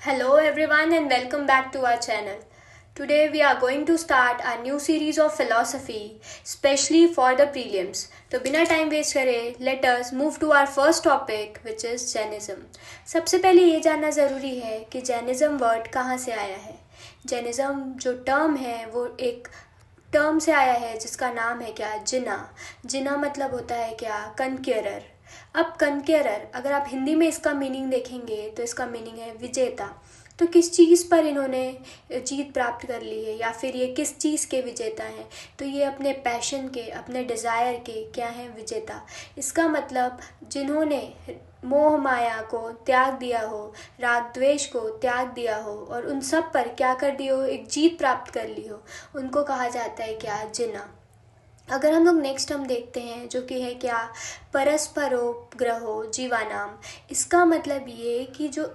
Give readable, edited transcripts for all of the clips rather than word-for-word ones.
Hello everyone and welcome back to our channel. Today we are going to start a new series of philosophy, specially for the prelims. तो बिना time waste करे let us move to our first topic which is Jainism. सबसे पहले ये जानना ज़रूरी है कि जैनिज़्म वर्ड कहाँ से आया है. जैनिज़्म जो टर्म है वो एक टर्म से आया है जिसका नाम है क्या, जिना. जिना मतलब होता है क्या, कनक्यूरर. अब कनक्यूरर अगर आप हिंदी में इसका मीनिंग देखेंगे तो इसका मीनिंग है विजेता. तो किस चीज़ पर इन्होंने जीत प्राप्त कर ली है या फिर ये किस चीज़ के विजेता हैं, तो ये अपने पैशन के, अपने डिज़ायर के क्या हैं, विजेता. इसका मतलब जिन्होंने मोह माया को त्याग दिया हो, राग द्वेष को त्याग दिया हो और उन सब पर क्या कर दिया हो, एक जीत प्राप्त कर ली हो, उनको कहा जाता है क्या, जिना. अगर हम लोग नेक्स्ट हम देखते हैं जो कि है क्या, परस्परोपग्रहो जीवानाम. इसका मतलब ये कि जो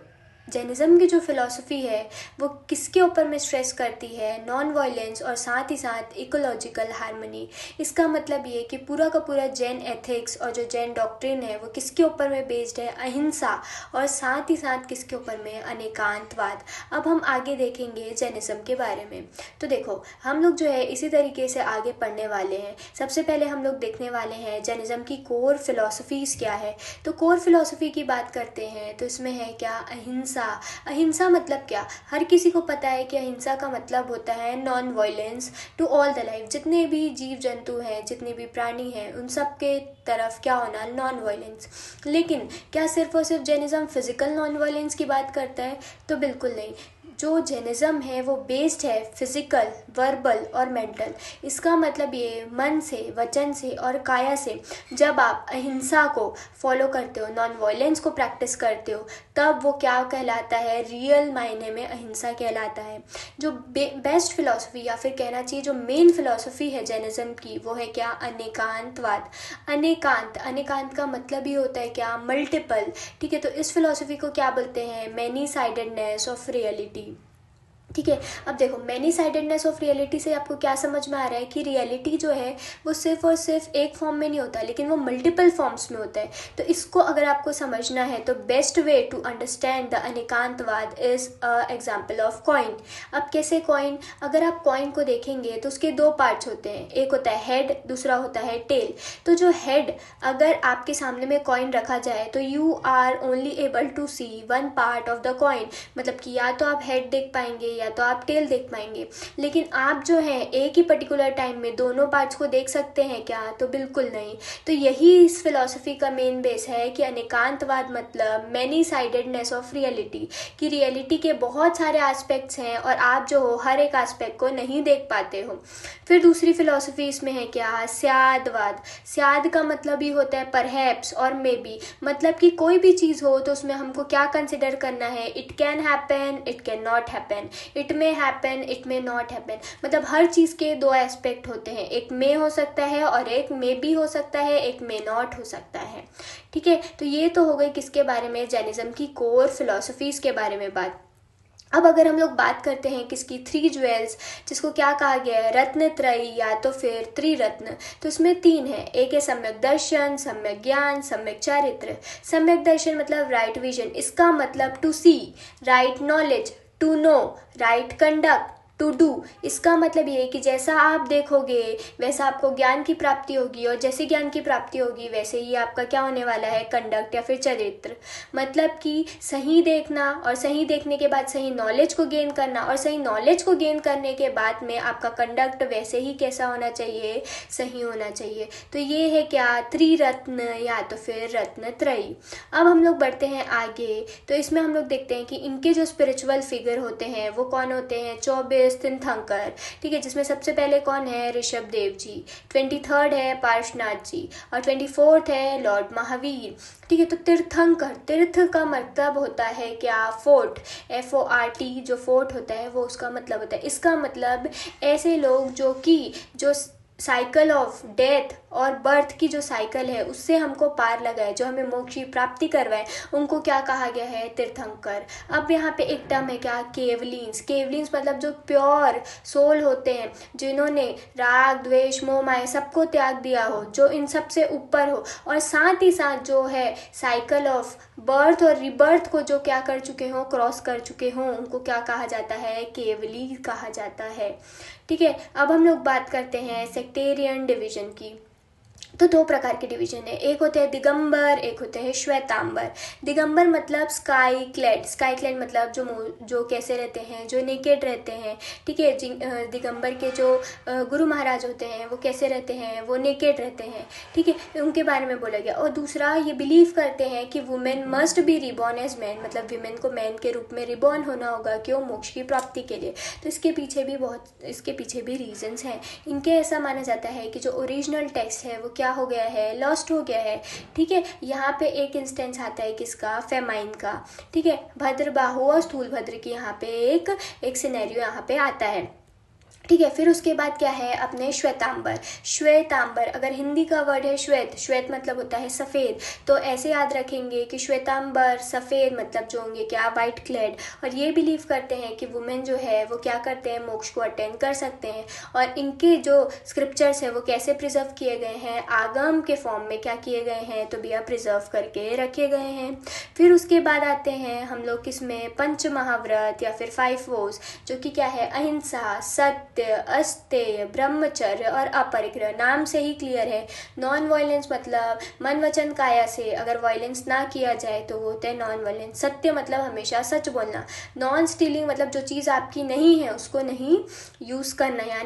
जैनिज़्म की जो फिलॉसफी है वो किसके ऊपर में स्ट्रेस करती है, नॉन वायलेंस और साथ ही साथ इकोलॉजिकल हार्मनी. इसका मतलब ये कि पूरा का पूरा जैन एथिक्स और जो जैन डॉक्ट्रिन है वो किसके ऊपर में बेस्ड है, अहिंसा, और साथ ही साथ किसके ऊपर में, अनेकांतवाद. अब हम आगे देखेंगे जैनिज़्म के बारे में. तो देखो हम लोग जो है इसी तरीके से आगे पढ़ने वाले हैं. सबसे पहले हम लोग देखने वाले हैं जैनिज़्म की कोर फिलॉसफीज़ क्या है. तो कोर फिलॉसफी की बात करते हैं तो इसमें है क्या, अहिंसा. अहिंसा मतलब क्या, हर किसी को पता है कि अहिंसा का मतलब होता है non violence to all the life. जितने भी जीव जंतु हैं, जितने भी प्राणी हैं, उन सब के तरफ क्या होना, नॉन वायलेंस. लेकिन क्या सिर्फ और सिर्फ जैनिज़्म फिजिकल नॉन वायलेंस की बात करता है, तो बिल्कुल नहीं. जो जैनिज़्म है वो बेस्ड है फिज़िकल, वर्बल और मेंटल. इसका मतलब ये मन से, वचन से और काया से जब आप अहिंसा को फॉलो करते हो, नॉन वायलेंस को प्रैक्टिस करते हो, तब वो क्या कहलाता है, रियल मायने में अहिंसा कहलाता है. जो बेस्ट फिलॉसफी या फिर कहना चाहिए जो मेन फिलॉसफी है जैनिज़्म की वो है क्या, अनेकांतवाद. अनेकांत, अनेकांत का मतलब ही होता है क्या, मल्टीपल. ठीक है, तो इस फिलॉसफी को क्या बोलते हैं, मैनी साइडेडनेस ऑफ रियलिटी. ठीक है, अब देखो मैनी साइडेडनेस ऑफ रियलिटी से आपको क्या समझ में आ रहा है कि रियलिटी जो है वो सिर्फ और सिर्फ एक फॉर्म में नहीं होता, लेकिन वो मल्टीपल फॉर्म्स में होता है. तो इसको अगर आपको समझना है तो best way to understand the Anekantavada is a example of coin. अब कैसे कॉइन, अगर आप कॉइन को देखेंगे तो उसके दो पार्ट्स होते हैं, एक होता है हेड, दूसरा होता है टेल. तो जो हेड, अगर आपके सामने में कॉइन रखा जाए तो you are only able to see one part of the coin. मतलब कि या तो आप हेड देख पाएंगे या तो आप टेल देख पाएंगे. लेकिन आप जो है एक ही पर्टिकुलर टाइम में दोनों पार्ट्स को देख सकते हैं क्या, तो बिल्कुल नहीं. तो यही इस फिलॉसफी का मेन बेस है कि अनेकांतवाद मतलब मैनी साइडेडनेस ऑफ रियलिटी, कि रियलिटी के बहुत सारे एस्पेक्ट्स हैं और आप जो हो हर एक एस्पेक्ट को नहीं देख पाते हो. फिर दूसरी फिलॉसफी इसमें है क्या, स्यादवाद. स्याद का मतलब ही होता है परहैप्स और मे बी. मतलब कि कोई भी चीज़ हो तो उसमें हमको क्या कंसिडर करना है, it can happen, it can not happen, it may happen, it may not happen. मतलब हर चीज़ के दो एस्पेक्ट होते हैं, एक मे हो सकता है और एक मे भी हो सकता है, एक मे नॉट हो सकता है. ठीक है, तो ये तो हो गई किसके बारे में, जैनिज़्म की कोर फिलॉसफीज़ के बारे में बात. अब अगर हम लोग बात करते हैं किसकी, थ्री ज्वेल्स, जिसको क्या कहा गया है, रत्न त्रयी या तो फिर त्रिरत्न. तो इसमें तीन है, एक है सम्यक दर्शन, सम्यक ज्ञान, सम्यक चारित्र. सम्यक दर्शन मतलब राइट विजन. इसका मतलब to see, right knowledge, to know, right conduct, to do. इसका मतलब ये है कि जैसा आप देखोगे वैसा आपको ज्ञान की प्राप्ति होगी और जैसे ज्ञान की प्राप्ति होगी वैसे ही आपका क्या होने वाला है, कंडक्ट या फिर चरित्र. मतलब कि सही देखना और सही देखने के बाद सही नॉलेज को गेन करना और सही नॉलेज को गेन करने के बाद में आपका कंडक्ट वैसे ही कैसा होना चाहिए, सही होना चाहिए. तो ये है क्या, त्रिरत्न या तो फिर रत्न त्रयी. अब हम लोग बढ़ते हैं आगे. तो इसमें हम लोग देखते हैं कि इनके जो स्पिरिचुअल फिगर होते हैं वो कौन होते हैं, 24 तीर्थंकर. ठीक है, जिसमें सबसे पहले कौन है, ऋषभ देव जी. 23rd है पार्श्वनाथ जी और 24th है लॉर्ड महावीर. ठीक है, तो तीर्थंकर, तीर्थ का मतलब होता है क्या, फोर्ट, FORT. जो फोर्ट होता है वो उसका मतलब होता है, इसका मतलब ऐसे लोग जो कि जो साइकिल ऑफ डेथ और बर्थ की जो साइकिल है उससे हमको पार लगाए, जो हमें मोक्ष की प्राप्ति करवाए, उनको क्या कहा गया है? तीर्थंकर। अब यहाँ पे एक टर्म है क्या? केवलिन्स। केवलिन्स मतलब जो प्योर सोल होते हैं, जिन्होंने राग द्वेष मोह माया सबको त्याग दिया हो, जो इन सब से ऊपर हो, और साथ ही साथ जो है साइकिल ऑफ बर्थ और रिबर्थ को जो क्या कर चुके हों, क्रॉस कर चुके हों, उनको क्या कहा जाता है? केवली कहा जाता है। ठीक है, अब हम लोग बात करते हैं सेक्टेरियन डिवीजन की। तो दो प्रकार के डिवीजन है, एक होते हैं दिगंबर, एक होते हैं श्वेतांबर। दिगंबर मतलब स्काई क्लेड, स्काई क्लेड मतलब जो कैसे रहते हैं? जो नेकेड रहते हैं। ठीक है, दिगंबर के जो गुरु महाराज होते हैं वो कैसे रहते हैं? वो नेकेड रहते हैं। ठीक है, उनके बारे में बोला गया। और दूसरा, ये बिलीव करते हैं कि women must be reborn as man, मतलब विमेन को मैन के रूप में रिबॉर्न होना होगा, क्यों? मोक्ष की प्राप्ति के लिए। तो इसके पीछे भी रीजंस हैं। इनके ऐसा माना जाता है कि जो ओरिजिनल टेक्स्ट है वो क्या हो गया है? लॉस्ट हो गया है। ठीक है, यहाँ पे एक इंस्टेंस आता है किसका? फेमाइन का। ठीक है, भद्रबाहु और स्थूलभद्र की यहाँ पे एक सिनेरियो यहाँ पे आता है। ठीक है, फिर उसके बाद क्या है? अपने श्वेतांबर। श्वेतांबर, अगर हिंदी का वर्ड है श्वेत, श्वेत मतलब होता है सफ़ेद, तो ऐसे याद रखेंगे कि श्वेतांबर सफ़ेद मतलब जो होंगे क्या? White clad. और ये बिलीव करते हैं कि वुमेन जो है वो क्या करते हैं? मोक्ष को अटेंड कर सकते हैं। और इनके जो स्क्रिप्चर्स है वो कैसे प्रिजर्व किए गए हैं? आगम के फॉर्म में क्या किए गए हैं? तो भैया प्रिजर्व करके रखे गए हैं। फिर उसके बाद आते हैं हम लोग किसमें? पंच महाव्रत या फिर 5 वोज, जो कि क्या है? अहिंसा, सत्य, अस्तेय, ब्रह्मचर्य और अपरिग्रह। नाम से ही क्लियर है, नॉन वायलेंस मतलब मन वचन काया से अगर वायलेंस ना किया जाए तो वो होता है नॉन वायलेंस। सत्य मतलब हमेशा सच बोलना। नॉन स्टीलिंग मतलब जो चीज़ आपकी नहीं है उसको नहीं यूज़ करना या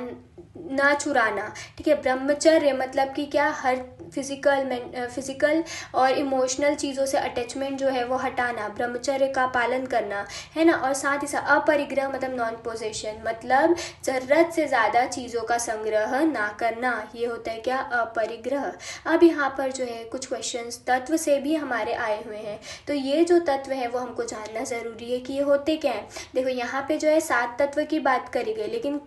ना चुराना। ठीक है, ब्रह्मचर्य मतलब कि क्या? हर फिजिकल और इमोशनल चीज़ों से अटैचमेंट जो है वो हटाना, ब्रह्मचर्य का पालन करना, है ना। और साथ ही साथ अपरिग्रह मतलब नॉन पोजेशन, मतलब ज़रूरत से ज़्यादा चीज़ों का संग्रह ना करना, ये होता है क्या? अपरिग्रह। अब यहाँ पर जो है कुछ क्वेश्चंस तत्व से भी हमारे आए हुए हैं, तो ये जो तत्व है वो हमको जानना ज़रूरी है कि ये होते क्या हैं। देखो यहाँ पे जो है 7 तत्व की बात करी गई, लेकिन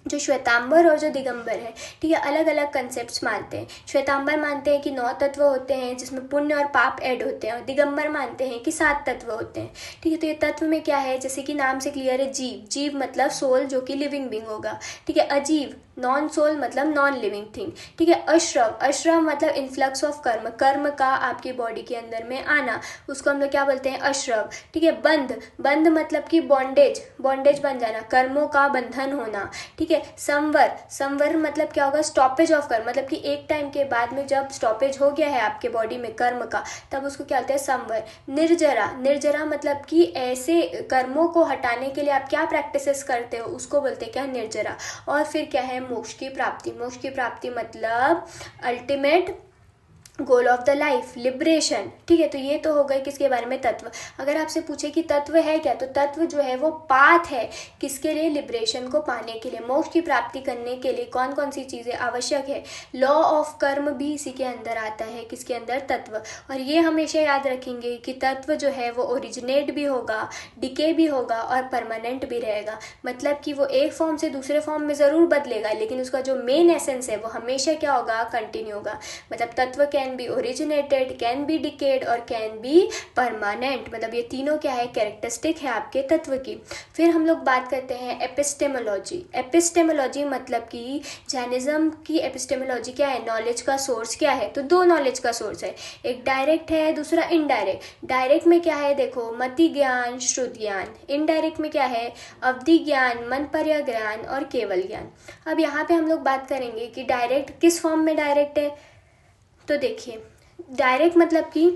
जो श्वेतांबर और जो दिगंबर है, ठीक है, अलग अलग कंसेप्ट्स मानते हैं। श्वेतांबर मानते हैं कि 9 तत्व होते हैं जिसमें पुण्य और पाप ऐड होते हैं, और दिगंबर मानते हैं कि 7 तत्व होते हैं। ठीक है, तो ये तत्व में क्या है? जैसे कि नाम से क्लियर है, जीव। जीव मतलब सोल जो कि लिविंग बींग होगा। ठीक है, अजीव नॉन सोल मतलब नॉन लिविंग थिंग। ठीक है, अश्रव, अश्रव मतलब इन्फ्लक्स ऑफ कर्म, कर्म का आपकी बॉडी के अंदर में आना, उसको हम लोग क्या बोलते हैं? अश्रव। ठीक है, बंध, बंध मतलब कि बॉन्डेज, बॉन्डेज बन जाना, कर्मों का बंधन होना। ठीक है, संवर, संवर मतलब क्या होगा? स्टॉपेज ऑफ कर्म, मतलब कि एक टाइम के बाद में जब स्टॉपेज हो गया है आपके बॉडी में कर्म का, तब उसको क्या बोलते हैं? संवर। निर्जरा, निर्जरा मतलब कि ऐसे कर्मों को हटाने के लिए आप क्या प्रैक्टिसेस करते हो, उसको बोलते हैं क्या? निर्जरा। और फिर क्या है? मोक्ष की प्राप्ति। मोक्ष की प्राप्ति मतलब ultimate goal of the life, liberation. ठीक है, तो ये तो हो गए किसके बारे में? तत्व। अगर आपसे पूछे कि तत्व है क्या, तो तत्व जो है वो पाथ है किसके लिए? लिबरेशन को पाने के लिए, मोक्ष की प्राप्ति करने के लिए कौन कौन सी चीज़ें आवश्यक है। लॉ ऑफ कर्म भी इसी के अंदर आता है, किसके अंदर? तत्व। और ये हमेशा याद रखेंगे कि तत्व जो है वो ओरिजिनेट भी होगा, डिके भी होगा और परमानेंट भी रहेगा। मतलब कि वो एक फॉर्म से दूसरे फॉर्म में ज़रूर बदलेगा, लेकिन उसका जो मेन एसेंस है वो हमेशा क्या होगा? कंटिन्यू होगा। मतलब तत्व can be originated, can be decade और कैन बी परमानेंट। मतलब ये तीनों क्या है? कैरेक्टरिस्टिक है आपके तत्व की। फिर हम लोग बात करते हैं एपिस्टेमोलॉजी। एपिस्टेमोलॉजी मतलब कि जैनिज्म की एपिस्टेमोलॉजी क्या है? नॉलेज का सोर्स क्या है? तो 2 नॉलेज का सोर्स है, एक डायरेक्ट है, दूसरा इनडायरेक्ट। डायरेक्ट में क्या है? देखो, मति ज्ञान, श्रुत ज्ञान। इनडायरेक्ट में क्या है? अवधि ज्ञान, मनपर्य ज्ञान और केवल ज्ञान। अब यहाँ पे हम लोग बात करेंगे कि डायरेक्ट किस फॉर्म में डायरेक्ट है। तो देखिए, डायरेक्ट मतलब कि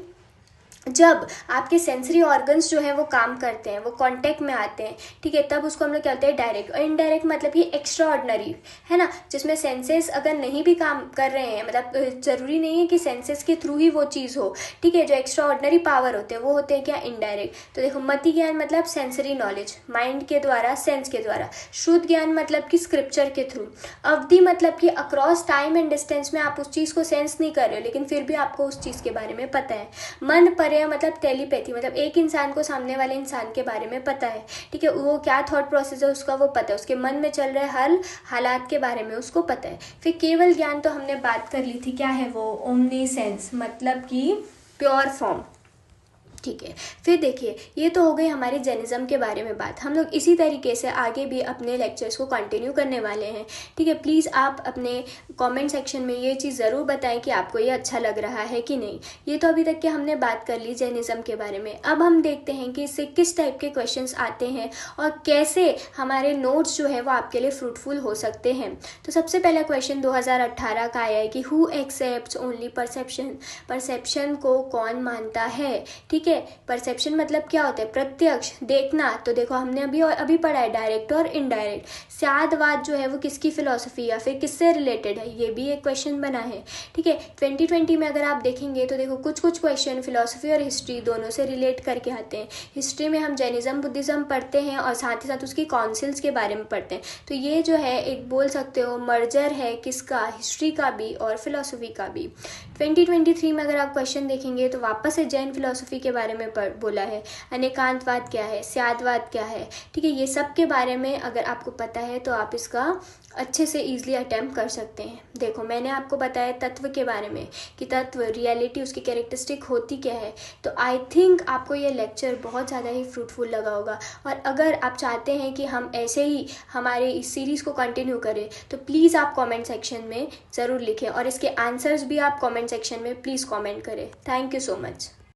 जब आपके सेंसरी ऑर्गन्स जो है वो काम करते हैं, वो कांटेक्ट में आते हैं, ठीक है, तब उसको हम लोग क्या कहते हैं? डायरेक्ट। और इनडायरेक्ट मतलब कि एक्स्ट्रा ऑर्डिनरी, है ना, जिसमें सेंसेस अगर नहीं भी काम कर रहे हैं, मतलब ज़रूरी नहीं है कि सेंसेस के थ्रू ही वो चीज़ हो। ठीक है, जो एक्स्ट्रा ऑर्डिनरी पावर होते हैं वो होते हैं क्या? इनडायरेक्ट। तो देखो, मति ज्ञान मतलब सेंसरी नॉलेज, माइंड के द्वारा, सेंस के द्वारा। श्रुत ज्ञान मतलब कि स्क्रिप्चर के थ्रू। अवधि मतलब कि अक्रॉस टाइम एंड डिस्टेंस में आप उस चीज़ को सेंस नहीं कर रहे हो, लेकिन फिर भी आपको उस चीज़ के बारे में पता है। मन पर रहे हैं मतलब टेलीपैथी, मतलब एक इंसान को सामने वाले इंसान के बारे में पता है, ठीक है, वो क्या थॉट प्रोसेस है उसका वो पता है, उसके मन में चल रहे हर हालात के बारे में उसको पता है। फिर केवल ज्ञान तो हमने बात कर ली थी, क्या है वो, ओमनीसेंस, मतलब कि प्योर फॉर्म, ठीक है। फिर देखिए ये तो हो गई हमारे जैनिज़्म के बारे में बात। हम लोग इसी तरीके से आगे भी अपने लेक्चर्स को कंटिन्यू करने वाले हैं, ठीक है। प्लीज़ आप अपने कमेंट सेक्शन में ये चीज़ ज़रूर बताएं कि आपको ये अच्छा लग रहा है कि नहीं। ये तो अभी तक के हमने बात कर ली जैनिज़्म के बारे में। अब हम देखते हैं कि इससे किस टाइप के क्वेश्चंस आते हैं और कैसे हमारे नोट्स जो है वो आपके लिए फ्रूटफुल हो सकते हैं। तो सबसे पहला क्वेश्चन 2018 का आया है कि who accepts only perception, perception को कौन मानता है, ठीक है। परसेप्शन मतलब क्या होता है, प्रत्यक्ष देखना। तो देखो हमने अभी पढ़ा है डायरेक्ट और इनडायरेक्ट। स्यादवाद जो है वो किसकी फिलॉसफी या फिर किससे रिलेटेड है, ये भी एक क्वेश्चन बना है, ठीक है। 2020 में अगर आप देखेंगे तो देखो कुछ क्वेश्चन फिलॉसफी और हिस्ट्री दोनों से रिलेट करके आते हैं। हिस्ट्री में हम जैनिज़्म बुद्धिज़्म पढ़ते हैं और साथ ही साथ उसकी काउंसिल्स के बारे में पढ़ते हैं। तो ये जो है एक बोल सकते हो मर्जर है किसका, हिस्ट्री का भी और फिलॉसफी का भी। 2023 में अगर आप क्वेश्चन देखेंगे तो वापस से जैन फिलॉसफी के बारे में बोला है। अनेकांतवाद क्या है, स्यादवाद क्या है, ठीक है। ये सब के बारे में अगर आपको पता है तो आप इसका अच्छे से ईजिली अटैम्प्ट कर सकते हैं। देखो मैंने आपको बताया तत्व के बारे में कि तत्व, रियलिटी, उसकी कैरेक्टरिस्टिक होती क्या है। तो आई थिंक आपको ये लेक्चर बहुत ज़्यादा ही फ्रूटफुल लगा होगा। और अगर आप चाहते हैं कि हम ऐसे ही हमारे इस सीरीज़ को कंटिन्यू करें तो प्लीज़ आप कमेंट सेक्शन में ज़रूर लिखें और इसके आंसर्स भी आप कमेंट सेक्शन में प्लीज़ कमेंट करें। Thank you so much.